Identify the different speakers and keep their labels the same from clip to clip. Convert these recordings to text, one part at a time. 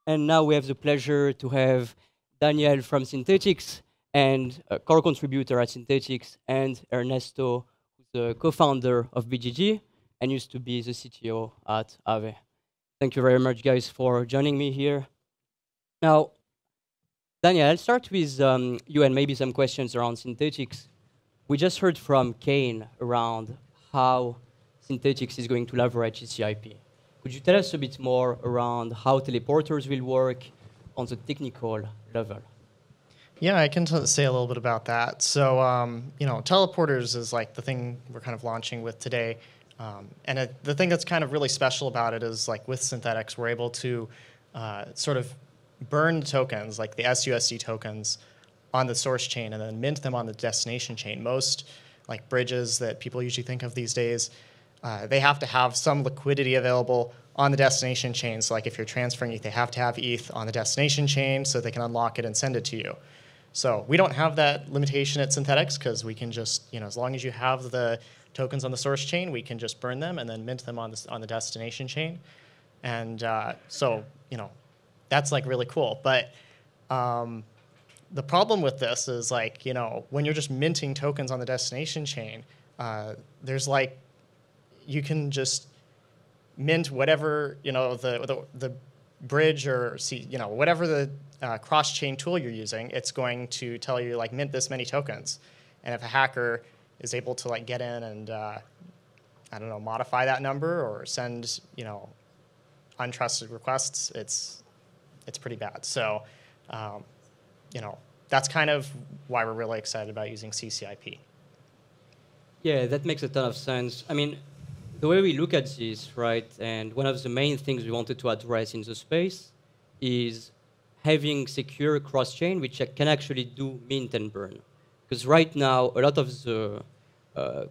Speaker 1: And now we have the pleasure to have Daniel from Synthetix and a core contributor at Synthetix, and Ernesto, who's the co-founder of BGD and used to be the CTO at Aave. Thank you very much, guys, for joining me here. Now, Daniel, I'll start with you and maybe some questions around Synthetix. We just heard from Kane around how Synthetix is going to leverage CCIP. Could you tell us a bit more around how teleporters will work on the technical level?
Speaker 2: Yeah, I can say a little bit about that. So, teleporters is like the thing we're kind of launching with today. And the thing that's kind of really special about it is, like, with Synthetix, we're able to sort of burn tokens, like the SUSD tokens, on the source chain and then mint them on the destination chain. Most like bridges that people usually think of these days, they have to have some liquidity available on the destination chain. So like if you're transferring ETH, they have to have ETH on the destination chain so they can unlock it and send it to you. So we don't have that limitation at Synthetix because we can just, as long as you have the tokens on the source chain, we can just burn them and then mint them on the destination chain. And that's like really cool. But the problem with this is, like, when you're just minting tokens on the destination chain, there's like, you can just mint whatever, the bridge or whatever the cross-chain tool you're using, it's going to tell you, like, mint this many tokens. And if a hacker is able to, like, get in and, modify that number or send, untrusted requests, it's pretty bad. So, that's kind of why we're really excited about using CCIP.
Speaker 1: Yeah, that makes a ton of sense. I mean, the way we look at this, right, and one of the main things we wanted to address in the space is having secure cross-chain, which can actually do mint and burn. Because right now, a lot of the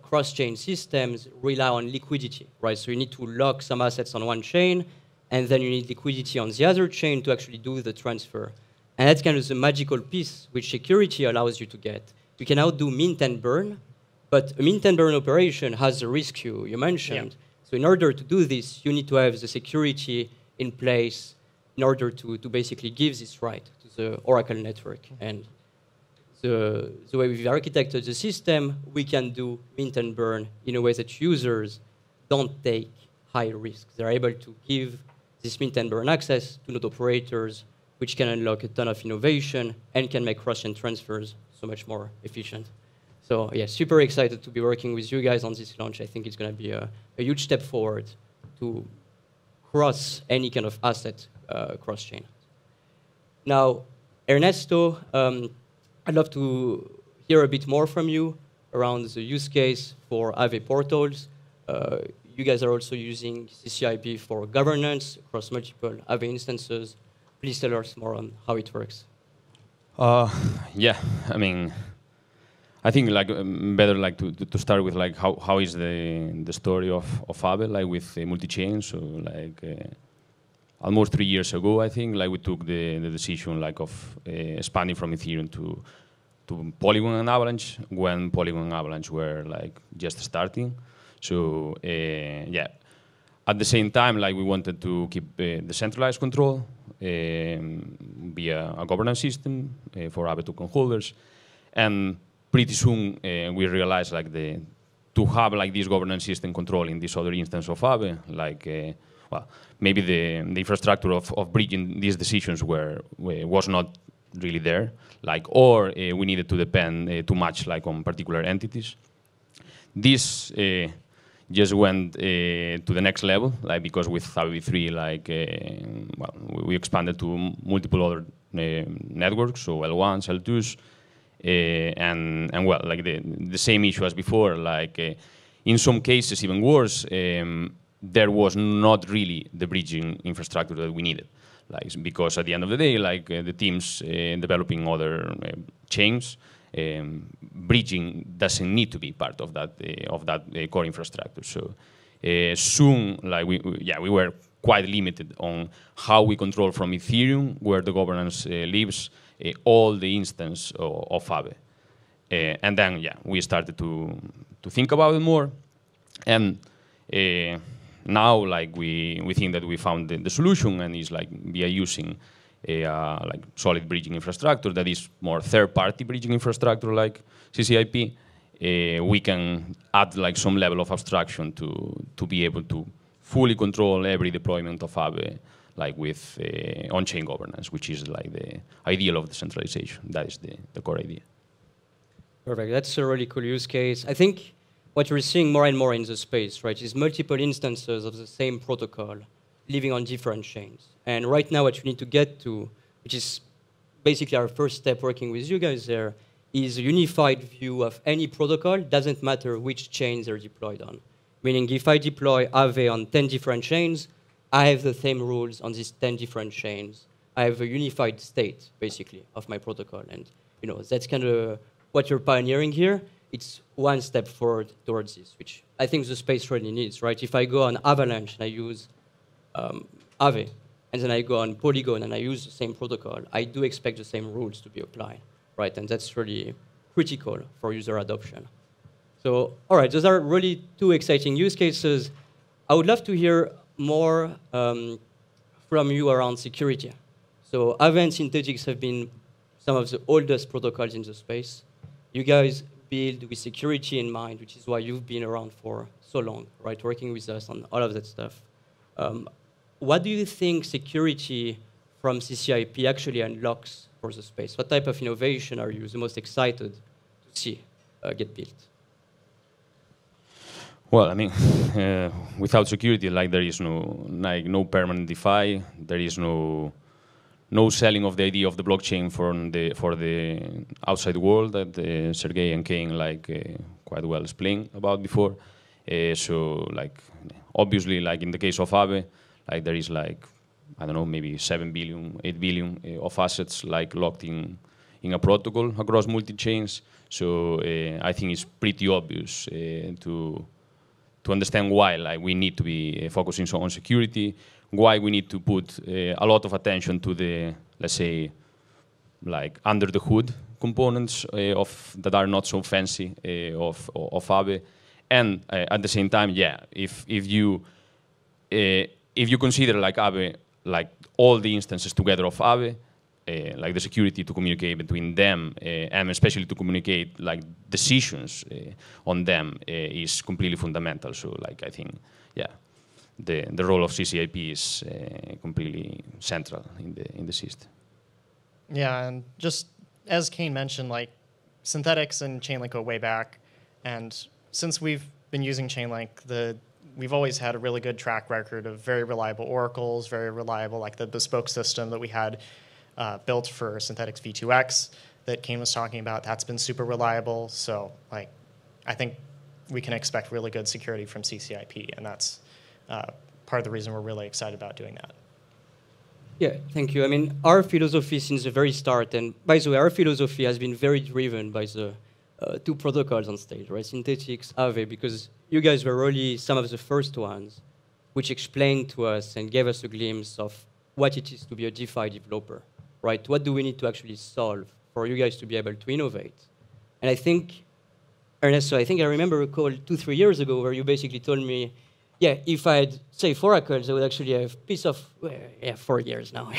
Speaker 1: cross-chain systems rely on liquidity, right? So you need to lock some assets on one chain, and then you need liquidity on the other chain to actually do the transfer. And that's kind of the magical piece which security allows you to get. You can now do mint and burn, but a mint and burn operation has the risk you mentioned. Yeah. So in order to do this, you need to have the security in place in order to basically give this right to the Oracle network. And the way we've architected the system, we can do mint and burn in a way that users don't take high risks. They're able to give this mint and burn access to node operators, which can unlock a ton of innovation and can make cross-chain transfers so much more efficient. So yeah, super excited to be working with you guys on this launch. I think it's going to be a huge step forward to cross any kind of asset cross-chain. Now, Ernesto, I'd love to hear a bit more from you around the use case for Aave portals. You guys are also using CCIP for governance across multiple Aave instances. Please tell us more on how it works.
Speaker 3: Yeah, I mean, I think like better like to start with like how is the story of Aave, like with multi-chain. So like almost 3 years ago, I think, like we took the decision like of expanding from Ethereum to Polygon and Avalanche when Polygon and Avalanche were like just starting. So yeah, at the same time, like we wanted to keep decentralized control via a governance system for Aave token holders, and pretty soon we realized like to have like this governance system controlling this other instance of Aave, like well, maybe the infrastructure of bridging these decisions was not really there, like, or we needed to depend too much like on particular entities. This just went to the next level, like, because with Aave 3, like, well, we expanded to multiple other networks, so L1s, L2s, and well, like the same issue as before, like in some cases even worse, there was not really the bridging infrastructure that we needed, like, because at the end of the day, like the teams developing other chains, bridging doesn't need to be part of that core infrastructure. So soon, like we were quite limited on how we control from Ethereum, where the governance lives, all the instance of Aave. And then, yeah, we started to think about it more. And now, like we think that we found the solution, and is like via using a like solid bridging infrastructure that is more third-party bridging infrastructure like CCIP. We can add like some level of abstraction to be able to fully control every deployment of Aave, like with on-chain governance, which is like the ideal of decentralization. That is the core idea.
Speaker 1: Perfect. That's a really cool use case. I think what we're seeing more and more in the space, right, is multiple instances of the same protocol living on different chains. And right now, what we need to get to, which is basically our first step working with you guys there, is a unified view of any protocol. Doesn't matter which chains they're deployed on. Meaning, if I deploy Aave on 10 different chains, I have the same rules on these 10 different chains. I have a unified state, basically, of my protocol. And that's kind of what you're pioneering here. It's one step forward towards this, which I think the space really needs, right? If I go on Avalanche and I use Aave, and then I go on Polygon and I use the same protocol, I do expect the same rules to be applied, right? And that's really critical for user adoption. So, all right, those are really two exciting use cases. I would love to hear more from you around security. So Aave and Synthetix have been some of the oldest protocols in the space. You guys build with security in mind, which is why you've been around for so long, right, working with us on all of that stuff. What do you think security from CCIP actually unlocks for the space? What type of innovation are you the most excited to see get built?
Speaker 3: Well, I mean, without security, like there is no permanent DeFi. There is no selling of the idea of the blockchain for the outside world that Sergey and Kane quite well explained about before. So like obviously, like in the case of Aave, like there is I don't know, maybe 7 billion, 8 billion of assets locked in a protocol across multi-chains. So I think it's pretty obvious to understand why we need to be focusing on security, why we need to put a lot of attention to the, let's say, under the hood components that are not so fancy of Aave. And at the same time, yeah, if you consider Aave, all the instances together of Aave, the security to communicate between them, and especially to communicate decisions on them is completely fundamental. So I think, yeah, the role of CCIP is completely central in the system.
Speaker 2: Yeah, and just as Kane mentioned, Synthetix and Chainlink go way back, and since we've been using Chainlink, we've always had a really good track record of very reliable oracles, very reliable, the bespoke system that we had built for Synthetix V2X that Kane was talking about. That's been super reliable. So I think we can expect really good security from CCIP, and that's part of the reason we're really excited about doing that.
Speaker 1: Yeah, thank you. I mean, our philosophy since the very start, and by the way, our philosophy has been very driven by the two protocols on stage, right? Synthetix, Aave, because you guys were really some of the first ones which explained to us and gave us a glimpse of what it is to be a DeFi developer, right? What do we need to actually solve for you guys to be able to innovate? And I think, Ernesto, I remember a call 2-3 years ago where you basically told me, yeah, if I had, say, 4 oracles, I would actually have peace of, 4 years now.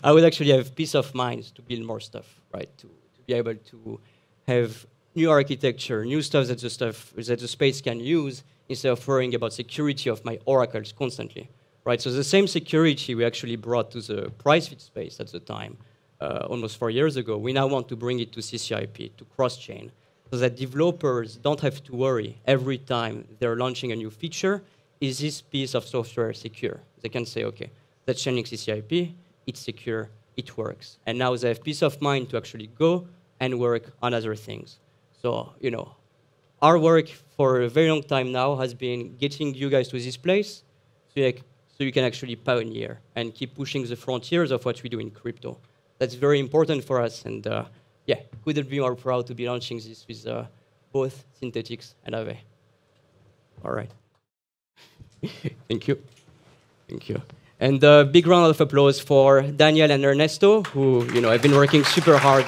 Speaker 1: I would actually have peace of mind to build more stuff, right? To be able to have new architecture, new stuff that the space can use instead of worrying about security of my oracles constantly, right? So the same security we actually brought to the PriceFit space at the time, almost 4 years ago, we now want to bring it to CCIP, to cross-chain, so that developers don't have to worry every time they're launching a new feature, is this piece of software secure? They can say, okay, that's Chainlink CCIP, it's secure, it works. And now they have peace of mind to actually go and work on other things. So, our work for a very long time now has been getting you guys to this place so you can actually pioneer and keep pushing the frontiers of what we do in crypto. That's very important for us, and yeah, couldn't be more proud to be launching this with both Synthetix and Aave. All right. Thank you. Thank you. And a big round of applause for Daniel and Ernesto, who have been working super hard